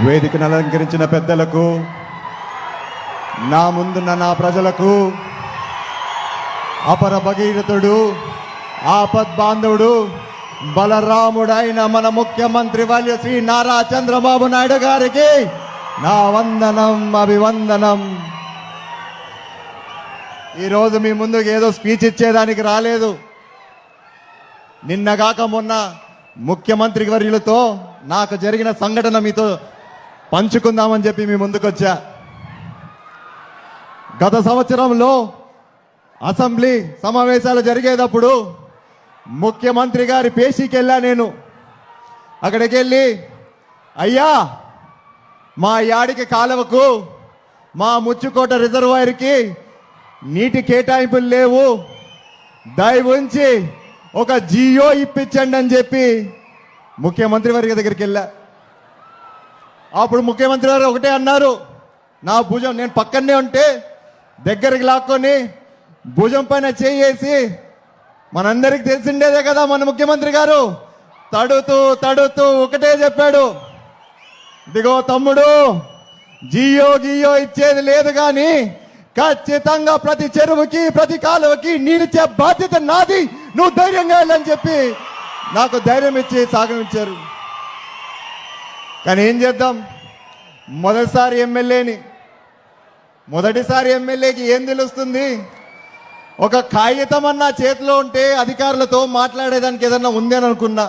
వేదికను అలంకరించిన పెద్దలకు, నా ముందున్న నా ప్రజలకు, అపర భగీరథుడు, ఆపద్బాంధవుడు, బలరాముడైన మన ముఖ్యమంత్రి వర్యులు శ్రీ నారా చంద్రబాబు నాయుడు గారికి నా వందనం, అభివందనం. ఈరోజు మీ ముందుకు ఏదో స్పీచ్ ఇచ్చేదానికి రాలేదు. నిన్నగాక మొన్న ముఖ్యమంత్రి వర్యులతో నాకు జరిగిన సంఘటన మీతో పంచుకుందామని చెప్పి మీ ముందుకొచ్చా. గత సంవత్సరంలో అసెంబ్లీ సమావేశాలు జరిగేటప్పుడు ముఖ్యమంత్రి గారి పేషీకి వెళ్ళా నేను. అక్కడికి వెళ్ళి, అయ్యా మా యాడికి కాలువకు, మా ముచ్చుకోట రిజర్వాయర్కి నీటి కేటాయింపులు లేవు, దయ ఉంచి ఒక జియో ఇప్పించండి అని చెప్పి ముఖ్యమంత్రి వారి దగ్గరికి వెళ్ళా. అప్పుడు ముఖ్యమంత్రి గారు ఒకటే అన్నారు, నా భుజం, నేను పక్కనే ఉంటే దగ్గరికి లాక్కొని భుజం పైన చేయేసి, మనందరికి తెలిసిండేదే కదా మన ముఖ్యమంత్రి గారు, తడుతూ తడుతూ ఒకటే చెప్పాడు, ఇదిగో తమ్ముడు, జియో గియో ఇచ్చేది లేదు కానీ ఖచ్చితంగా ప్రతి చెరువుకి ప్రతి కాలువకి నీళ్ళిచ్చే బాధ్యత నాది, నువ్వు ధైర్యంగా వెళ్ళని చెప్పి నాకు ధైర్యం ఇచ్చి సాగనిచ్చారు. కానీ ఏం చేద్దాం, మొదటిసారి ఎమ్మెల్యేకి ఏం తెలుస్తుంది? ఒక కాగితం అన్న చేతిలో ఉంటే అధికారులతో మాట్లాడేదానికి ఏదన్నా ఉంది అని అనుకున్నా.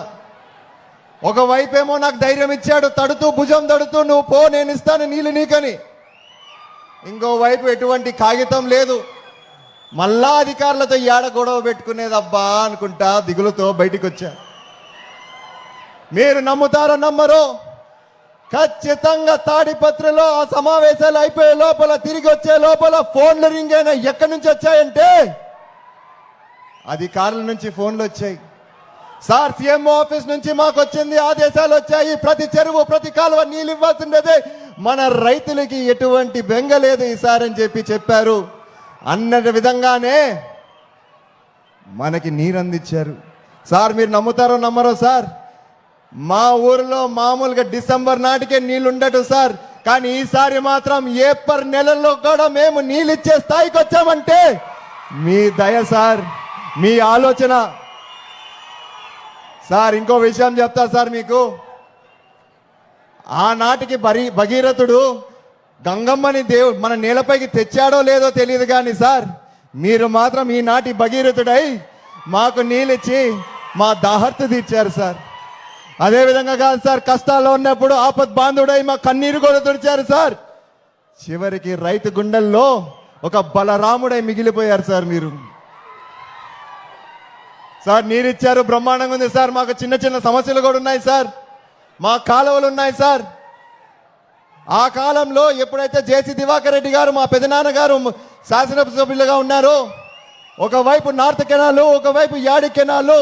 ఒకవైపేమో నాకు ధైర్యం ఇచ్చాడు, తడుతూ భుజం తడుతూ, నువ్వు పో, నేను ఇస్తాను నీళ్ళు నీకని. ఇంకోవైపు ఎటువంటి కాగితం లేదు. మళ్ళా అధికారులతో ఏడ గొడవ పెట్టుకునేదబ్బా అనుకుంటా దిగులుతో బయటికి వచ్చా. మీరు నమ్ముతారో నమ్మరో, ఖచ్చితంగా తాడిపత్రిలో ఆ సమావేశాలు అయిపోయే లోపల, తిరిగి వచ్చే లోపల ఫోన్లు రింగ్ అయినా ఎక్కడి నుంచి వచ్చాయంటే అధికారుల నుంచి ఫోన్లు వచ్చాయి. సార్, సీఎం ఆఫీస్ నుంచి మాకు వచ్చింది, ఆదేశాలు వచ్చాయి, ప్రతి చెరువు ప్రతి కాలువ నీళ్ళు ఇవ్వాల్సిందే, మన రైతులకి ఎటువంటి బెంగ లేదు ఈసారి అని చెప్పారు. అన్న విధంగానే మనకి నీరు అందించారు. సార్, మీరు నమ్ముతారో నమ్మరో సార్, మా ఊరిలో మామూలుగా డిసెంబర్ నాటికే నీళ్ళు ఉండటు సార్, కానీ ఈసారి మాత్రం ఏప్రిల్ నెలలో కూడా మేము నీళ్ళు ఇచ్చే స్థాయికి వచ్చామంటే మీ దయ సార్, మీ ఆలోచన సార్. ఇంకో విషయం చెప్తా సార్ మీకు, ఆనాటికి భగీరథుడు గంగమ్మని దేవుడు మన నేలపైకి తెచ్చాడో లేదో తెలియదు కానీ సార్, మీరు మాత్రం ఈనాటి భగీరథుడై మాకు నీళ్ళిచ్చి మా దాహర్తు తీర్చారు సార్. అదేవిధంగా కాదు సార్, కష్టాల్లో ఉన్నప్పుడు ఆపద్ బాంధుడై మా కన్నీరు కూడా తుడిచారు సార్. చివరికి రైతు గుండెల్లో ఒక బలరాముడై మిగిలిపోయారు సార్ మీరు. సార్, నీరిచ్చారు, బ్రహ్మాండంగా ఉంది సార్. మాకు చిన్న చిన్న సమస్యలు కూడా ఉన్నాయి సార్, మా కాలువలు ఉన్నాయి సార్. ఆ కాలంలో ఎప్పుడైతే జేసీ దివాకర్ రెడ్డి గారు, మా పెదనాన్న గారు శాసనసభ్యులుగా ఉన్నారో, ఒకవైపు నార్త్ కెనాలు, ఒకవైపు యాడి కెనాలు,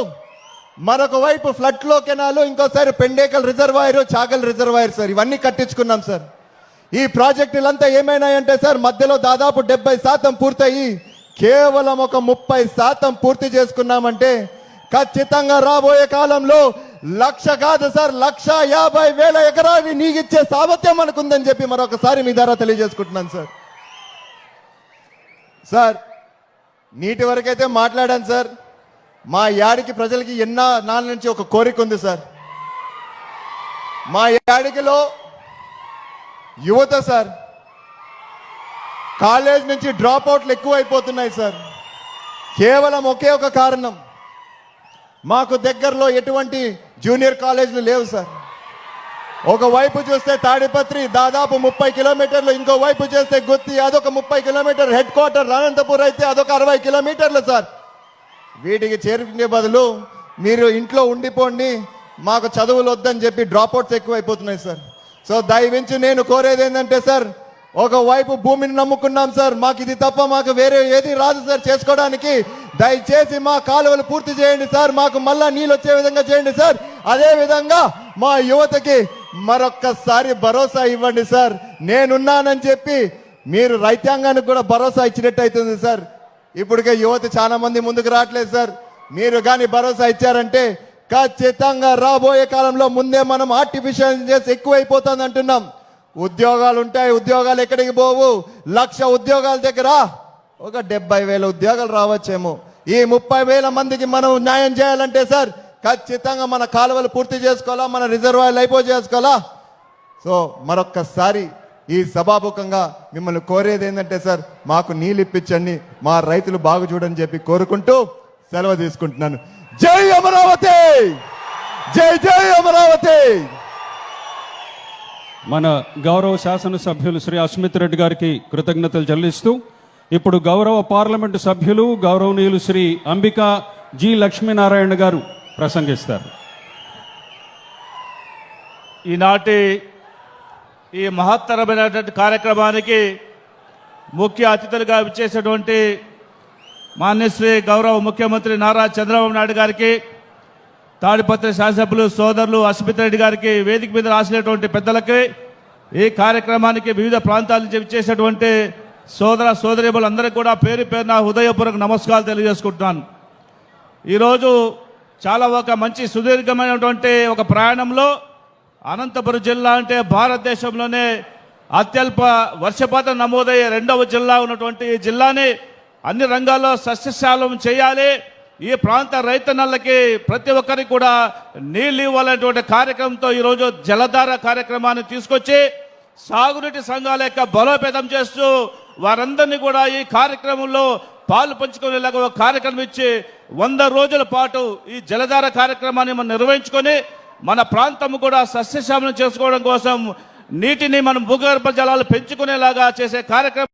మరొక వైపు ఫ్లడ్ కెనాలు, ఇంకోసారి Pendekal reservoir, Chagal reservoir sir, ఇవన్నీ కట్టించుకున్నాం సార్. ఈ ప్రాజెక్టులంతా ఏమైనాయంటే సార్, మధ్యలో దాదాపు 70% పూర్తయి కేవలం ఒక 30% పూర్తి చేసుకున్నామంటే ఖచ్చితంగా రాబోయే కాలంలో 1,00,000 కాదు సార్, 1,50,000 ఎకరాలు నీగిచ్చే సామర్థ్యం మనకుందని చెప్పి మరొకసారి మీ ద్వారా తెలియజేసుకుంటున్నాను సార్. సార్, నీటి వరకైతే మాట్లాడాను సార్. మా యాడికి ప్రజలకి నాళ్ళ నుంచి ఒక కోరిక ఉంది సార్. మా యాడికిలో యువత సార్, కాలేజ్ నుంచి డ్రాప్ అవుట్లు ఎక్కువ అయిపోతున్నాయి సార్. కేవలం ఒకే ఒక కారణం, మాకు దగ్గరలో ఎటువంటి జూనియర్ కాలేజీలు లేవు సార్. ఒకవైపు చూస్తే తాడిపత్రి దాదాపు 30 కిలోమీటర్లు, ఇంకోవైపు చూస్తే గుత్తి అదొక 30 కిలోమీటర్, హెడ్ క్వార్టర్ అనంతపూర్ అయితే అదొక 60 కిలోమీటర్లు సార్. వీటికి చేరుకునే బదులు మీరు ఇంట్లో ఉండిపోండి, మాకు చదువులు వద్దని చెప్పి డ్రాప్అవుట్స్ ఎక్కువ అయిపోతున్నాయి సార్. సో దయవించి నేను కోరేది ఏంటంటే సార్, ఒకవైపు భూమిని నమ్ముకున్నాం సార్, మాకు ఇది తప్ప మాకు వేరే ఏది రాదు సార్ చేసుకోవడానికి. దయచేసి మా కాలువలు పూర్తి చేయండి సార్, మాకు మళ్ళా నీళ్ళు వచ్చే విధంగా చేయండి సార్. అదే విధంగా మా యువతకి మరొక్కసారి భరోసా ఇవ్వండి సార్. నేనున్నానని చెప్పి మీరు రైతాంగానికి కూడా భరోసా ఇచ్చినట్టు అవుతుంది సార్. ఇప్పటికే యువత చాలా మంది ముందుకు రావట్లేదు సార్. మీరు కానీ భరోసా ఇచ్చారంటే ఖచ్చితంగా రాబోయే కాలంలో ముందే మనం ఆర్టిఫిషియల్ ఇంటెలిజెన్స్ ఎక్కువైపోతుంది అంటున్నాం. ఉద్యోగాలు ఉంటాయి, ఉద్యోగాలు ఎక్కడికి పోవు. 1,00,000 ఉద్యోగాల దగ్గర ఒక 70,000 ఉద్యోగాలు రావచ్చేమో. ఈ 30,000 మందికి మనం న్యాయం చేయాలంటే సార్ ఖచ్చితంగా మన కాలువలు పూర్తి చేసుకోవాలా, మన రిజర్వాయర్లు అయిపో చేసుకోవాలా. సో మరొక్కసారి ఈ సభాముఖంగా మిమ్మల్ని కోరేది ఏంటంటే సార్, మాకు నీళ్ళు ఇప్పించండి, మా రైతులు బాగు చూడని చెప్పి కోరుకుంటూ సెలవు తీసుకుంటున్నాను. జై అమరావతి, జై జై అమరావతి. మన గౌరవ శాసనసభ్యులు శ్రీ అస్మిత్ రెడ్డి గారికి కృతజ్ఞతలు చెల్లిస్తూ ఇప్పుడు గౌరవ పార్లమెంటు సభ్యులు గౌరవనీయులు శ్రీ అంబికా జి లక్ష్మీనారాయణ గారు ప్రసంగిస్తారు. ఈనాటి ఈ మహత్తరమైనటువంటి కార్యక్రమానికి ముఖ్య అతిథులుగా విచ్చేసినటువంటి మాన్యశ్రీ గౌరవ ముఖ్యమంత్రి నారా చంద్రబాబు నాయుడు గారికి, తాడిపత్రి శాసనసభ్యులు సోదరులు అస్మిత్ రెడ్డి గారికి, వేదిక మీద రాసినటువంటి పెద్దలకి, ఈ కార్యక్రమానికి వివిధ ప్రాంతాల నుంచి విచ్చేసినటువంటి సోదర సోదరీమణులందరికీ కూడా పేరు పేరున హృదయపూర్వక నమస్కారాలు తెలియజేసుకుంటున్నాను. ఈరోజు చాలా ఒక మంచి సుదీర్ఘమైనటువంటి ఒక ప్రయాణంలో అనంతపురం జిల్లా అంటే భారతదేశంలోనే అత్యల్ప వర్షపాతం నమోదయ్యే 2వ జిల్లా ఉన్నటువంటి ఈ జిల్లాని అన్ని రంగాల్లో సస్యశ్యామలం చేయాలి, ఈ ప్రాంత రైతన్నలకి ప్రతి ఒక్కరికి కూడా నీళ్ళు ఇవ్వాలనేటువంటి కార్యక్రమంతో ఈరోజు జలధార కార్యక్రమాన్ని తీసుకొచ్చి సాగునీటి సంఘాల యొక్క బలోపేతం చేస్తూ వారందరినీ కూడా ఈ కార్యక్రమంలో పాలు పంచుకునేలాగా ఒక కార్యక్రమం ఇచ్చి 100 రోజుల పాటు ఈ జలధార కార్యక్రమాన్ని మనం నిర్వహించుకొని మన ప్రాంతం కూడా సస్యశ్యామలం చేసుకోవడం కోసం నీటిని మనం భూగర్భ జలాలు పెంచుకునేలాగా చేసే కార్యక్రమం